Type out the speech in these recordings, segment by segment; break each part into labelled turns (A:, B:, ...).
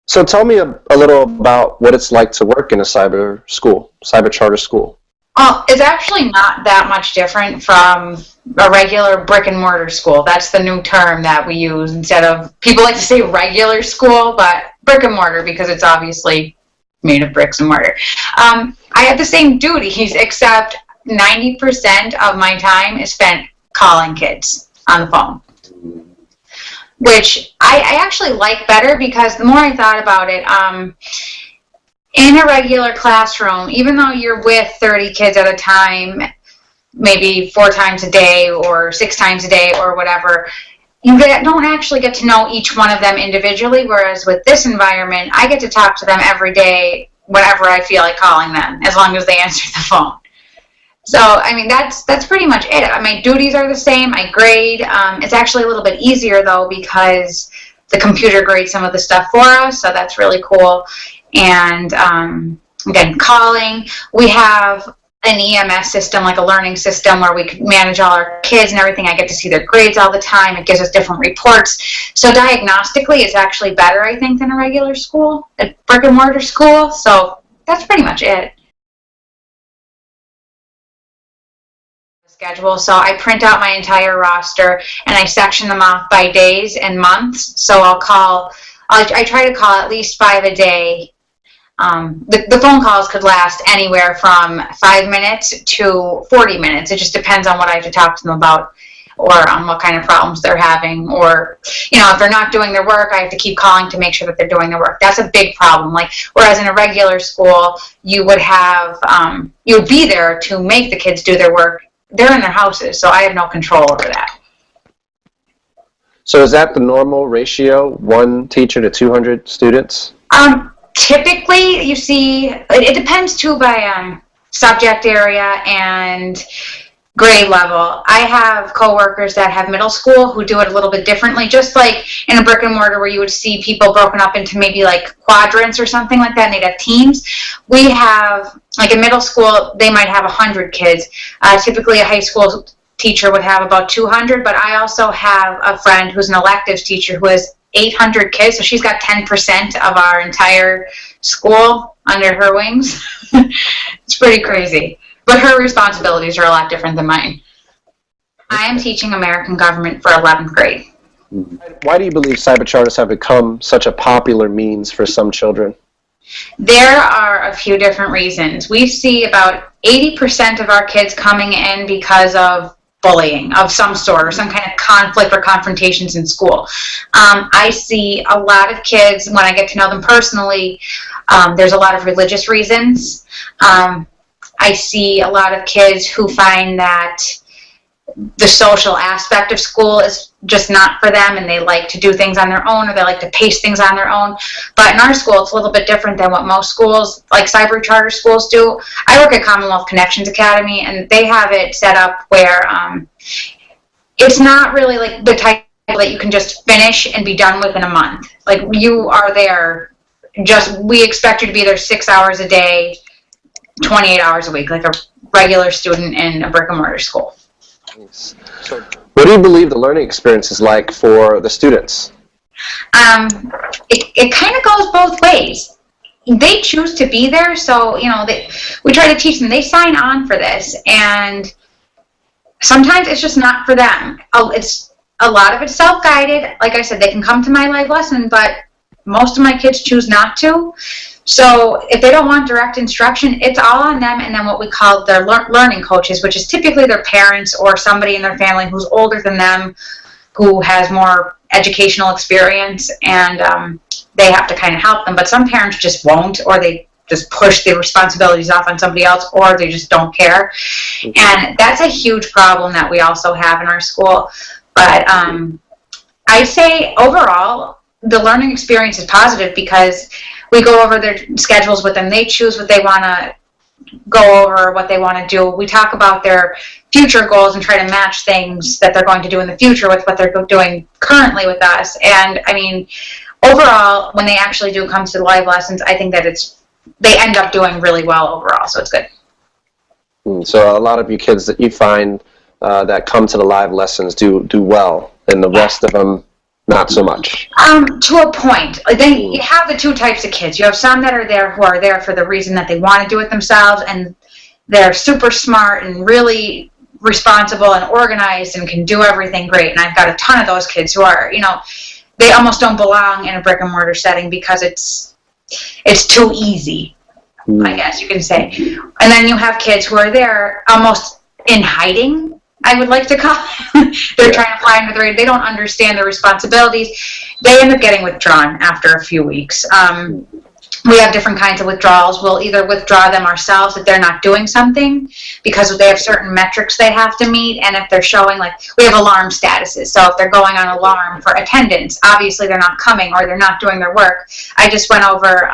A: So tell me a little about what it's like to work in a cyber charter school.
B: It's actually not that much different from a regular brick and mortar school. That's the new term that we use instead of, people like to say regular school, but brick and mortar because it's obviously made of bricks and mortar. I have the same duties, except 90% of my time is spent calling kids on the phone, which I actually like better because the more I thought about it, in a regular classroom, even though you're with 30 kids at a time, maybe 4 times a day or 6 times a day or whatever, you don't actually get to know each one of them individually, whereas with this environment, I get to talk to them every day whenever I feel like calling them, as long as they answer the phone. So, I mean, that's pretty much it. My duties are the same. I grade. It's actually a little bit easier, though, because the computer grades some of the stuff for us, so that's really cool. And again, calling. We have an EMS system, like a learning system, where we can manage all our kids and everything. I get to see their grades all the time. It gives us different reports. So diagnostically, it's actually better, I think, than a regular school, a brick and mortar school. So that's pretty much it. Schedule. So I print out my entire roster and I section them off by days and months. So I try to call at least 5 a day. The phone calls could last anywhere from 5 minutes to 40 minutes. It just depends on what I have to talk to them about, or on what kind of problems they're having, or, if they're not doing their work, I have to keep calling to make sure that they're doing their work. That's a big problem. Like, whereas in a regular school, you would have, you would be there to make the kids do their work. They're in their houses, so I have no control over that.
A: So is that the normal ratio, 1 teacher to 200 students?
B: Typically, you see, it depends too by subject area and grade level. I have coworkers that have middle school who do it a little bit differently, just like in a brick and mortar where you would see people broken up into maybe like quadrants or something like that, and they'd have teams. We have, like in middle school, they might have 100 kids. Typically, a high school teacher would have about 200, but I also have a friend who's an electives teacher who has 800 kids, so she's got 10% of our entire school under her wings. It's pretty crazy. But her responsibilities are a lot different than mine. I am teaching American government for 11th grade.
A: Why do you believe cyber charters have become such a popular means for some children?
B: There are a few different reasons. We see about 80% of our kids coming in because of bullying of some sort, or some kind of conflict or confrontations in school. I see a lot of kids, when I get to know them personally, there's a lot of religious reasons. I see a lot of kids who find that the social aspect of school is just not for them, and they like to do things on their own, or they like to pace things on their own. But in our school, it's a little bit different than what most schools, like cyber charter schools, do. I work at Commonwealth Connections Academy, and they have it set up where it's not really like the type that you can just finish and be done with in a month. Like, you are there, we expect you to be there 6 hours a day, 28 hours a week, like a regular student in a brick and mortar school.
A: Nice. So, what do you believe the learning experience is like for the students?
B: It kind of goes both ways. They choose to be there, so we try to teach them. They sign on for this, and sometimes it's just not for them. It's a lot of it's self-guided. Like I said, they can come to my live lesson, but most of my kids choose not to. So if they don't want direct instruction, it's all on them, and then what we call their learning coaches, which is typically their parents or somebody in their family who's older than them, who has more educational experience, and they have to kind of help them. But some parents just won't, or they just push the responsibilities off on somebody else, or they just don't care. And that's a huge problem that we also have in our school. But I say overall, the learning experience is positive because we go over their schedules with them. They choose what they want to go over, what they want to do. We talk about their future goals and try to match things that they're going to do in the future with what they're doing currently with us. And I mean, overall, when they actually do come to the live lessons, I think that they end up doing really well overall, so it's good.
A: So a lot of you kids that you find that come to the live lessons do well, and the rest of them not so much.
B: To a point. Then you have the two types of kids. You have some that are there who are there for the reason that they want to do it themselves, and they're super smart and really responsible and organized and can do everything great. And I've got a ton of those kids who are, they almost don't belong in a brick and mortar setting because it's too easy, I guess you can say. And then you have kids who are there almost in hiding, I would like to call it. They're trying to fly under the radar. They don't understand their responsibilities. They end up getting withdrawn after a few weeks. We have different kinds of withdrawals. We'll either withdraw them ourselves if they're not doing something because they have certain metrics they have to meet, and if they're showing, like, we have alarm statuses. So if they're going on alarm for attendance, obviously they're not coming or they're not doing their work. I just went over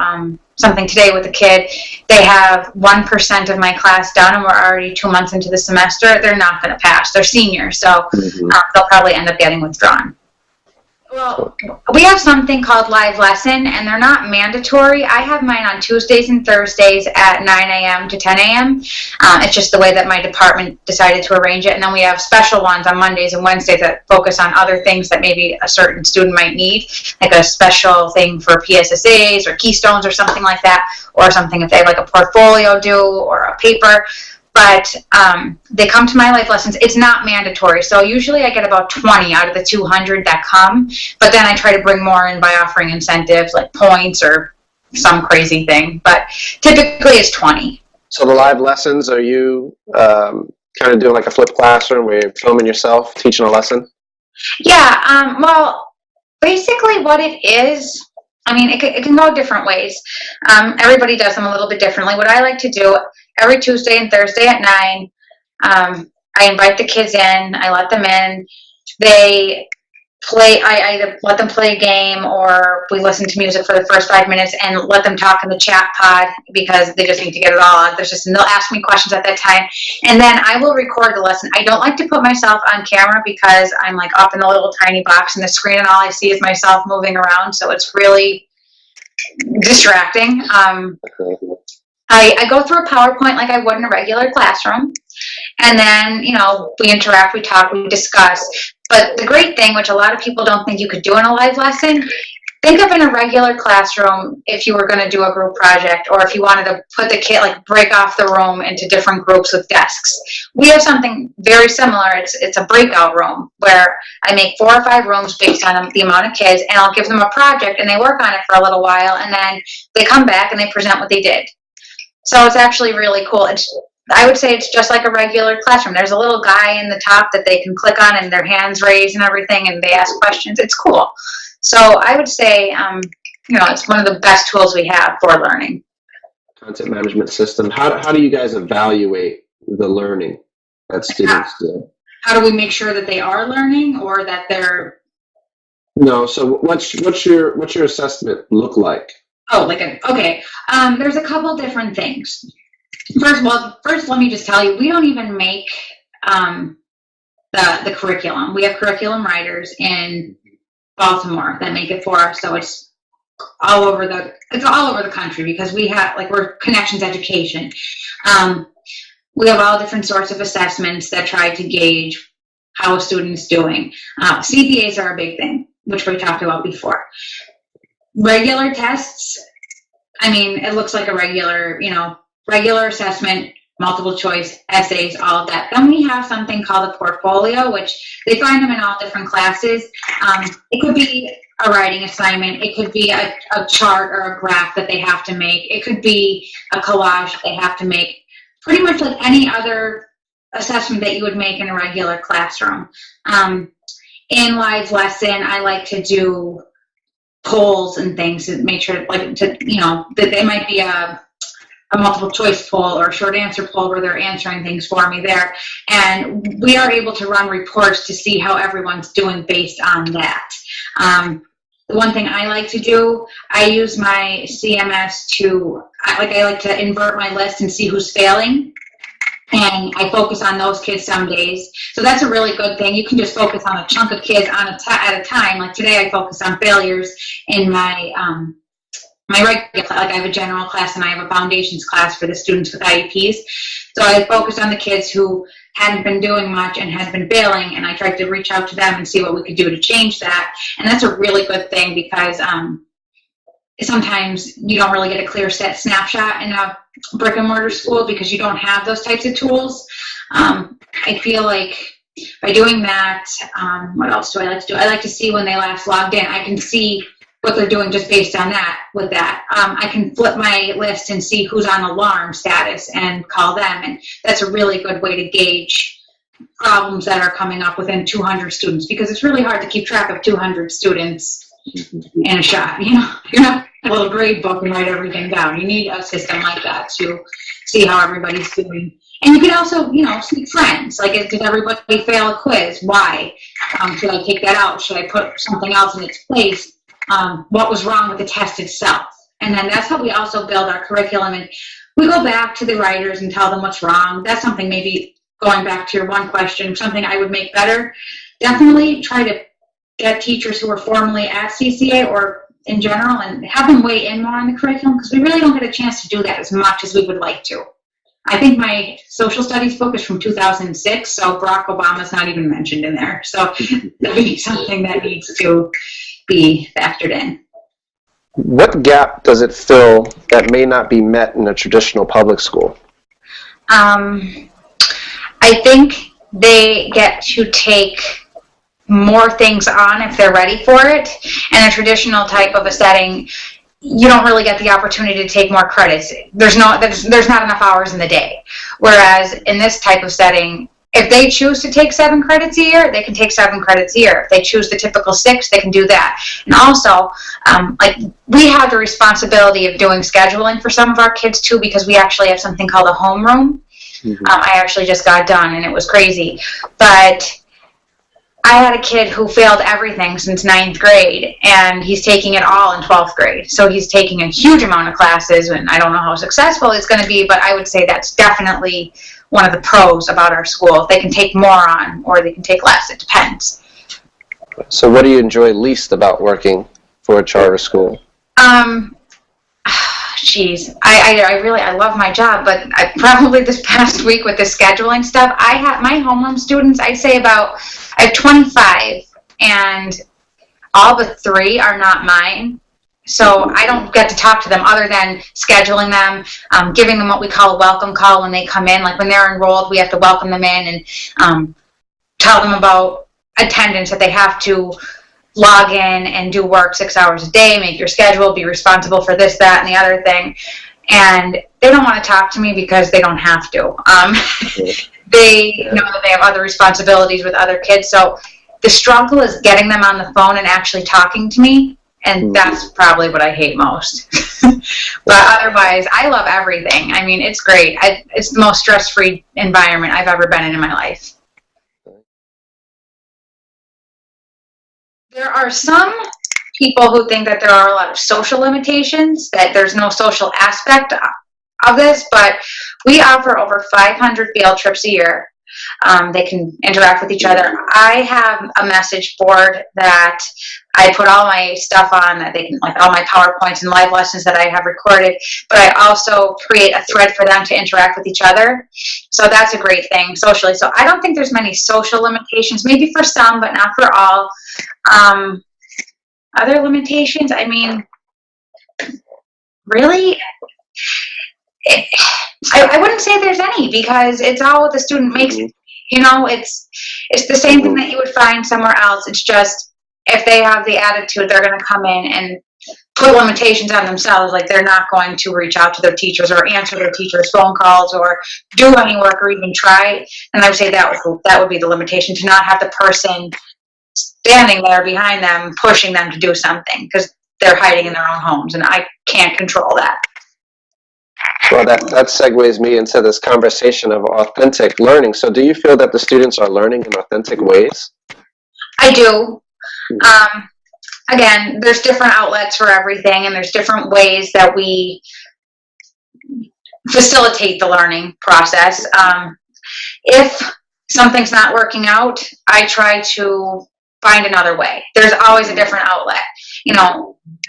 B: something today with a kid. They have 1% of my class done, and we're already 2 months into the semester. They're not going to pass. They're seniors, so they'll probably end up getting withdrawn. Well, we have something called live lesson, and they're not mandatory. I have mine on Tuesdays and Thursdays at 9 a.m. to 10 a.m. It's just the way that my department decided to arrange it. And then we have special ones on Mondays and Wednesdays that focus on other things that maybe a certain student might need, like a special thing for PSSAs or Keystones or something like that, or something if they have like a portfolio due or a paper. But they come to my life lessons. It's not mandatory. So usually I get about 20 out of the 200 that come. But then I try to bring more in by offering incentives like points or some crazy thing. But typically it's 20.
A: So the live lessons, are you kind of doing like a flipped classroom where you're filming yourself, teaching a lesson?
B: Yeah. Well, basically what it is, I mean, it can go different ways. Everybody does them a little bit differently. What I like to do every Tuesday and Thursday at 9, I invite the kids in. I let them in. They play. I either let them play a game or we listen to music for the first 5 minutes and let them talk in the chat pod because they just need to get it all out. And they'll ask me questions at that time. And then I will record the lesson. I don't like to put myself on camera because I'm like up in the little tiny box in the screen and all I see is myself moving around. So it's really distracting. I go through a PowerPoint like I would in a regular classroom. And then, we interact, we talk, we discuss. But the great thing, which a lot of people don't think you could do in a live lesson, think of in a regular classroom if you were going to do a group project or if you wanted to put the kid, like break off the room into different groups with desks. We have something very similar. It's a breakout room where I make 4 or 5 rooms based on the amount of kids, and I'll give them a project and they work on it for a little while, and then they come back and they present what they did. So it's actually really cool. I would say it's just like a regular classroom. There's a little guy in the top that they can click on and their hands raised and everything, and they ask questions. It's cool. So I would say, it's one of the best tools we have for learning.
A: Content management system. How do you guys evaluate the learning that students do?
B: How do we make sure that they are learning or that they're...
A: No, so what's your assessment look like?
B: Oh, okay. There's a couple different things. First, let me just tell you, we don't even make the curriculum. We have curriculum writers in Baltimore that make it for us, so it's all over the country because we're Connections Education. We have all different sorts of assessments that try to gauge how a student's doing. CPAs are a big thing, which we talked about before. Regular tests, it looks like a regular assessment, multiple choice, essays, all of that. Then we have something called a portfolio, which they find them in all different classes. It could be a writing assignment. It could be a chart or a graph that they have to make. It could be a collage they have to make. Pretty much like any other assessment that you would make in a regular classroom. In live lesson, I like to do polls and things to make sure, that they might be a multiple choice poll or a short answer poll where they're answering things for me there. And we are able to run reports to see how everyone's doing based on that. The one thing I like to do, I use my CMS I like to invert my list and see who's failing. And I focus on those kids some days. So that's a really good thing. You can just focus on a chunk of kids at a time. Like today I focused on failures in my my regular class. Like I have a general class and I have a foundations class for the students with IEPs. So I focused on the kids who hadn't been doing much and had been failing, and I tried to reach out to them and see what we could do to change that. And that's a really good thing because sometimes you don't really get a clear set snapshot in a brick and mortar school because you don't have those types of tools. I feel like by doing that, what else do I like to do? I like to see when they last logged in. I can see what they're doing just based on that. With that, I can flip my list and see who's on alarm status and call them. And that's a really good way to gauge problems that are coming up within 200 students, because it's really hard to keep track of 200 students in a shot. You're not a little grade book and write everything down. You need a system like that to see how everybody's doing. And you can also, see trends. Like, did everybody fail a quiz? Why? Should I take that out? Should I put something else in its place? What was wrong with the test itself? And then that's how we also build our curriculum. And we go back to the writers and tell them what's wrong. That's something, maybe going back to your one question, something I would make better. Definitely try to get teachers who are formally at CCA or in general and have them weigh in more on the curriculum, because we really don't get a chance to do that as much as we would like to. I think my social studies book is from 2006, so Barack Obama's not even mentioned in there. So that'd be something that needs to be factored in.
A: What gap does it fill that may not be met in a traditional public school?
B: I think they get to take more things on if they're ready for it. In a traditional type of a setting, you don't really get the opportunity to take more credits. There's not enough hours in the day. Whereas in this type of setting, if they choose to take 7 credits a year, they can take 7 credits a year. If they choose the typical 6, they can do that. And also, we have the responsibility of doing scheduling for some of our kids too, because we actually have something called a homeroom. Mm-hmm. I actually just got done, and it was crazy. But I had a kid who failed everything since 9th grade, and he's taking it all in 12th grade. So he's taking a huge amount of classes, and I don't know how successful it's going to be, but I would say that's definitely one of the pros about our school. They can take more on, or they can take less. It depends.
A: So what do you enjoy least about working for a charter school?
B: Geez, I love my job, but probably this past week with the scheduling stuff, I have my homeroom students, I have 25, and all but 3 are not mine. So I don't get to talk to them other than scheduling them, giving them what we call a welcome call when they come in. Like when they're enrolled, we have to welcome them in and tell them about attendance, that they have to log in and do work 6 hours a day, make your schedule, be responsible for this, that, and the other thing. And they don't want to talk to me because they don't have to. They know that they have other responsibilities with other kids. So the struggle is getting them on the phone and actually talking to me. And that's probably what I hate most. But otherwise, I love everything. I mean, it's great. It's the most stress-free environment I've ever been in my life. There are some people who think that there are a lot of social limitations, that there's no social aspect of this, but we offer over 500 field trips a year. They can interact with each other. I have a message board that I put all my stuff on, that they can, like all my PowerPoints and live lessons that I have recorded, but I also create a thread for them to interact with each other. So that's a great thing socially. So I don't think there's many social limitations, maybe for some, but not for all. Other limitations, I mean, really? I wouldn't say there's any, because it's all what the student makes. It's the same thing that you would find somewhere else. It's just if they have the attitude, they're going to come in and put limitations on themselves. Like they're not going to reach out to their teachers or answer their teachers' phone calls or do any work or even try. And I would say that would be the limitation, to not have the person standing there behind them pushing them to do something, because they're hiding in their own homes, and I can't control that.
A: Well, that segues me into this conversation of authentic learning. So do you feel that the students are learning in authentic ways?
B: I do. Again, there's different outlets for everything, and there's different ways that we facilitate the learning process. If something's not working out, I try to find another way. There's always a different outlet.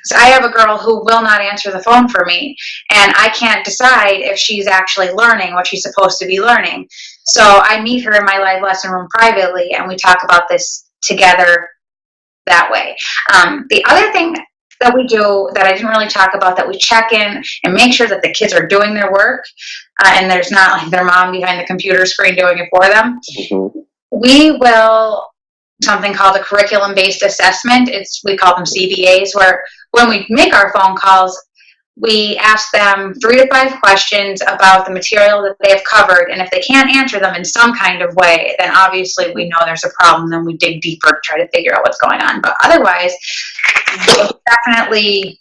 B: So I have a girl who will not answer the phone for me, and I can't decide if she's actually learning what she's supposed to be learning. So I meet her in my live lesson room privately, and we talk about this together that way. The other thing that we do that I didn't really talk about, that we check in and make sure that the kids are doing their work, and there's not like their mom behind the computer screen doing it for them.
A: Mm-hmm.
B: We will something called a curriculum-based assessment. We call them CBAs, where when we make our phone calls, we ask them 3 to 5 questions about the material that they have covered, and if they can't answer them in some kind of way, then obviously we know there's a problem, then we dig deeper to try to figure out what's going on. But otherwise, there's definitely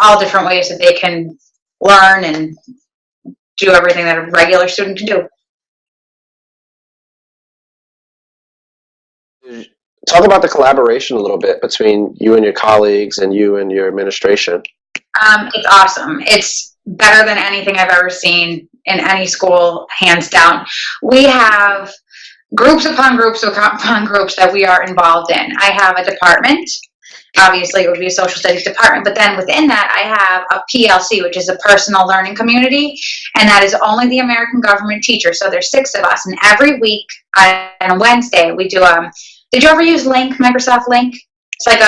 B: all different ways that they can learn and do everything that a regular student can do.
A: Talk about the collaboration a little bit between you and your colleagues and you and your administration.
B: It's awesome. It's better than anything I've ever seen in any school, hands down. We have groups upon groups upon groups that we are involved in. I have a department. Obviously, it would be a social studies department, but then within that, I have a PLC, which is a personal learning community, and that is only the American government teachers. So there's 6 of us, and every week on a Wednesday, we do did you ever use Link, Microsoft Link? It's like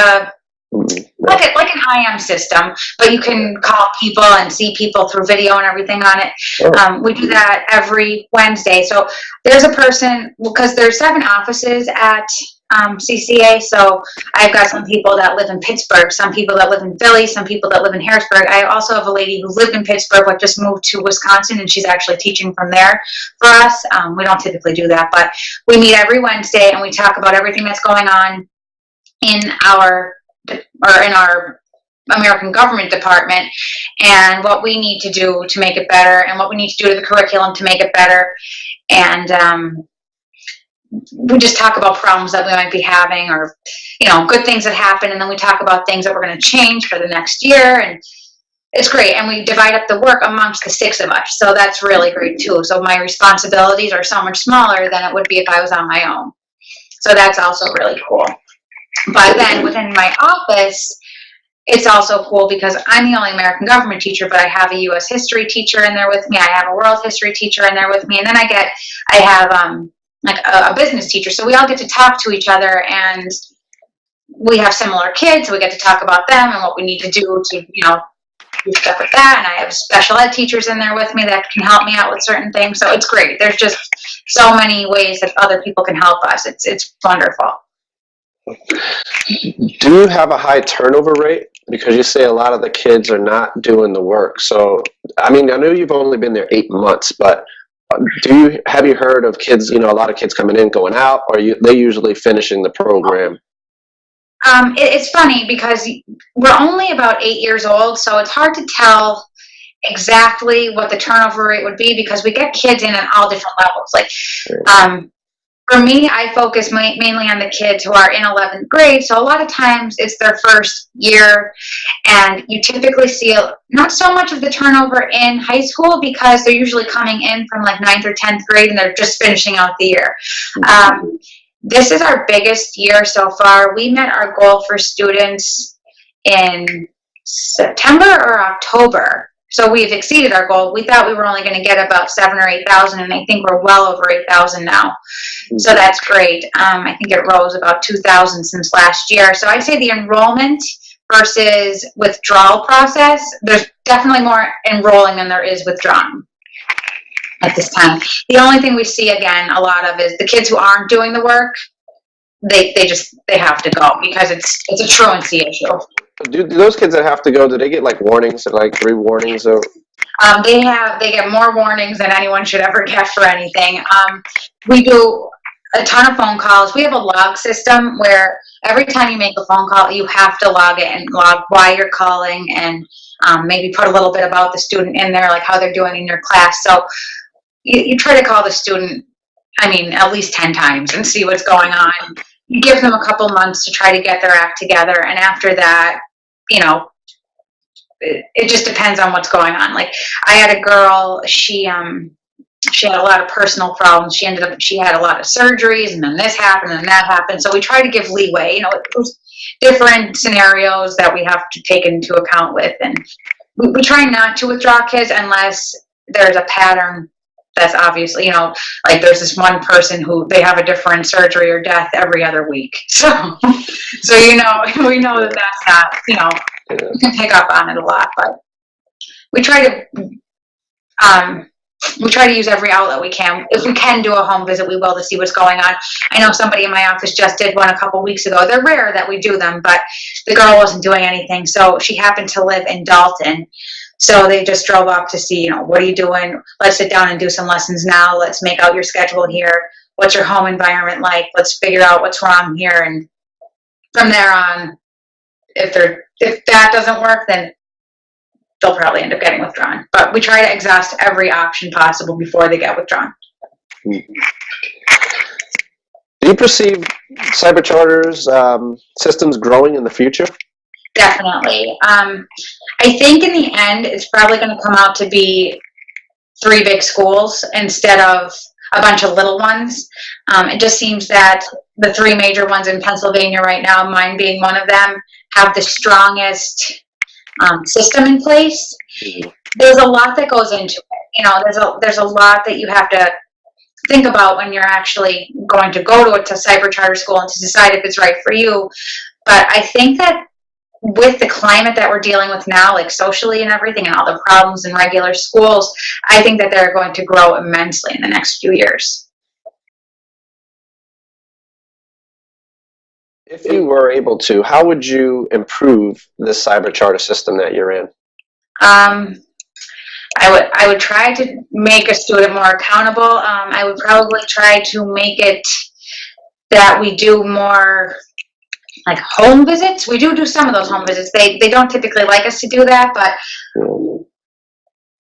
B: like an IM system, but you can call people and see people through video and everything on it.
A: Oh.
B: We do that every Wednesday. So there's a person, because there's 7 offices at CCA, so I've got some people that live in Pittsburgh, some people that live in Philly, some people that live in Harrisburg. I also have a lady who lived in Pittsburgh but just moved to Wisconsin, and she's actually teaching from there for us. We don't typically do that, but we meet every Wednesday and we talk about everything that's going on in our American government department, and what we need to do to make it better, and what we need to do to the curriculum to make it better. And we just talk about problems that we might be having, or good things that happen, and then we talk about things that we're going to change for the next year. And it's great, and we divide up the work amongst the 6 of us, so that's really great too. So my responsibilities are so much smaller than it would be if I was on my own, so that's also really cool. But then within my office, it's also cool because I'm the only American government teacher, but I have a U.S. history teacher in there with me. I have a world history teacher in there with me, and then I have like a business teacher. So we all get to talk to each other, and we have similar kids, so we get to talk about them and what we need to do to do stuff with that. And I have special ed teachers in there with me that can help me out with certain things. So it's great. There's just so many ways that other people can help us. It's wonderful.
A: Do you have a high turnover rate? Because you say a lot of the kids are not doing the work. So, I mean, I know you've only been there 8 months, but have you heard of kids, a lot of kids coming in, going out, or they usually finishing the program?
B: It's funny because we're only about 8 years old, so it's hard to tell exactly what the turnover rate would be, because we get kids in at all different levels. Like, for me, I focus mainly on the kids who are in 11th grade, so a lot of times it's their first year, and you typically see not so much of the turnover in high school, because they're usually coming in from like 9th or 10th grade and they're just finishing out the year. This is our biggest year so far. We met our goal for students in September or October. So we've exceeded our goal. We thought we were only going to get about 7,000 or 8,000, and I think we're well over 8,000 now. So that's great. I think it rose about 2,000 since last year. So I'd say the enrollment versus withdrawal process, there's definitely more enrolling than there is withdrawing at this time. The only thing we see again a lot of is the kids who aren't doing the work. They have to go because it's a truancy issue.
A: Do those kids that have to go, do they get like warnings, like 3 warnings? Or?
B: They get more warnings than anyone should ever get for anything. We do a ton of phone calls. We have a log system where every time you make a phone call, you have to log it and log why you're calling, and maybe put a little bit about the student in there, like how they're doing in your class. So you try to call the student, at least 10 times and see what's going on. You give them a couple months to try to get their act together, and after that, it just depends on what's going on. Like, I had a girl, she had a lot of personal problems. She had a lot of surgeries, and then this happened and that happened. So we try to give leeway. There's different scenarios that we have to take into account with, and we try not to withdraw kids unless there's a pattern that's obviously, you know, like there's this one person who they have a different surgery or death every other week. So you know, we know that that's not, you know, you can pick up on it a lot, but we try to use every outlet we can. If we can do a home visit, we will, to see what's going on. I know somebody in my office just did one a couple weeks ago. They're rare that we do them, but the girl wasn't doing anything. So she happened to live in Dalton. So they just drove up to see, you know, what are you doing? Let's sit down and do some lessons now. Let's make out your schedule here. What's your home environment like? Let's figure out what's wrong here. And from there on, if that doesn't work, then they'll probably end up getting withdrawn. But we try to exhaust every option possible before they get withdrawn.
A: Do you perceive cyber charters systems growing in the future?
B: Definitely. I think in the end, it's probably going to come out to be 3 big schools instead of a bunch of little ones. It just seems that the 3 major ones in Pennsylvania right now, mine being one of them, have the strongest system in place. There's a lot that goes into it. You know, there's a lot that you have to think about when you're actually going to go to a cyber charter school and to decide if it's right for you. But I think that with the climate that we're dealing with now, like socially and everything, and all the problems in regular schools, I think that they're going to grow immensely in the next few years.
A: If you were able to, how would you improve this cyber charter system that you're in?
B: I would try to make a student more accountable. I would probably try to make it that we do more like home visits. We do some of those home visits. They don't typically like us to do that, but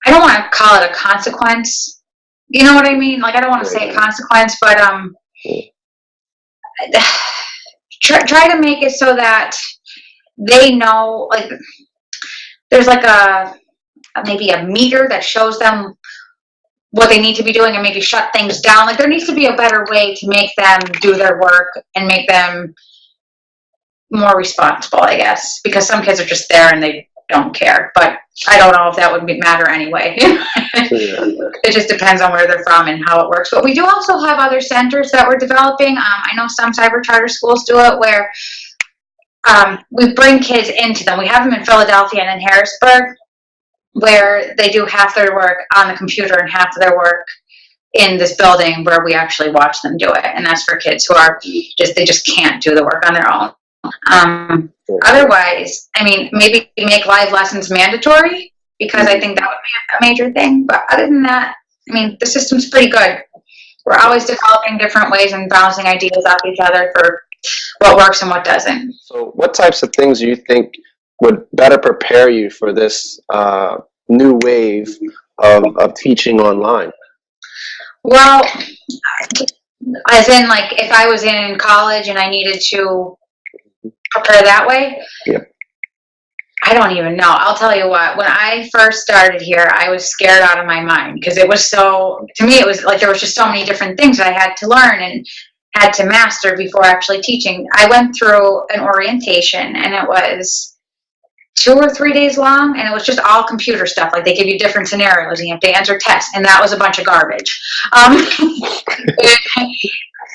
B: I don't want to call it a consequence. You know what I mean? Like, I don't want to say a consequence, but try to make it so that they know, like, there's like maybe a meter that shows them what they need to be doing and maybe shut things down. Like, there needs to be a better way to make them do their work and make them more responsible, I guess, because some kids are just there and they don't care. But I don't know if that would matter anyway. It just depends on where they're from and how it works. But we do also have other centers that we're developing. I know some cyber charter schools do it where we bring kids into them. We have them in Philadelphia and in Harrisburg, where they do half their work on the computer and half of their work in this building where we actually watch them do it. And that's for kids who are they just can't do the work on their own. Otherwise, I mean, maybe make live lessons mandatory, because I think that would be a major thing. But other than that, I mean, the system's pretty good. We're always developing different ways and bouncing ideas off each other for what works and what doesn't.
A: So what types of things do you think would better prepare you for this new wave of teaching online?
B: Well, as in, like, if I was in college and I needed to prepare that way?
A: Yeah.
B: I don't even know. I'll tell you what, when I first started here, I was scared out of my mind, because it was so, to me, it was like there was just so many different things I had to learn and had to master before actually teaching. I went through an orientation, and it was 2 or 3 days long, and it was just all computer stuff. Like, they give you different scenarios and you have to answer tests, and that was a bunch of garbage.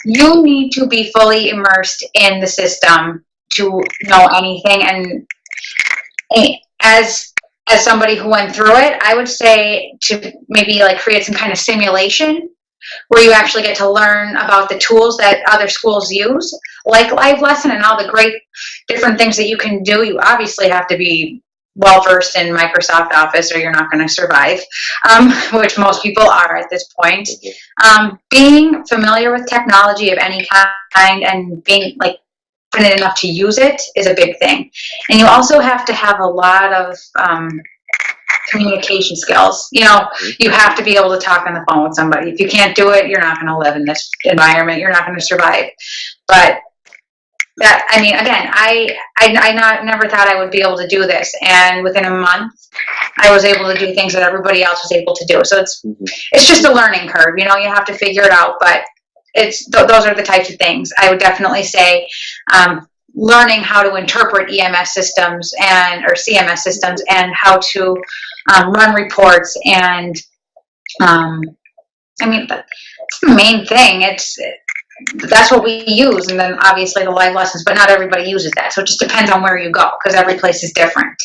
B: You need to be fully immersed in the system to know anything. And as somebody who went through it, I would say to maybe like create some kind of simulation where you actually get to learn about the tools that other schools use, like Live Lesson and all the great different things that you can do. You obviously have to be well-versed in Microsoft Office or you're not going to survive, which most people are at this point. Being familiar with technology of any kind and being like confident enough to use it is a big thing. And you also have to have a lot of communication skills. You know, you have to be able to talk on the phone with somebody. If you can't do it, you're not going to live in this environment. You're not going to survive. But that, I mean, again, I never thought I would be able to do this, and within a month, I was able to do things that everybody else was able to do. So it's just a learning curve. You know, you have to figure it out. But those are the types of things I would definitely say. Learning how to interpret EMS systems or CMS systems, and how to run reports and I mean, that's the main thing. That's what we use, and then obviously the live lessons, but not everybody uses that. So it just depends on where you go, because every place is different.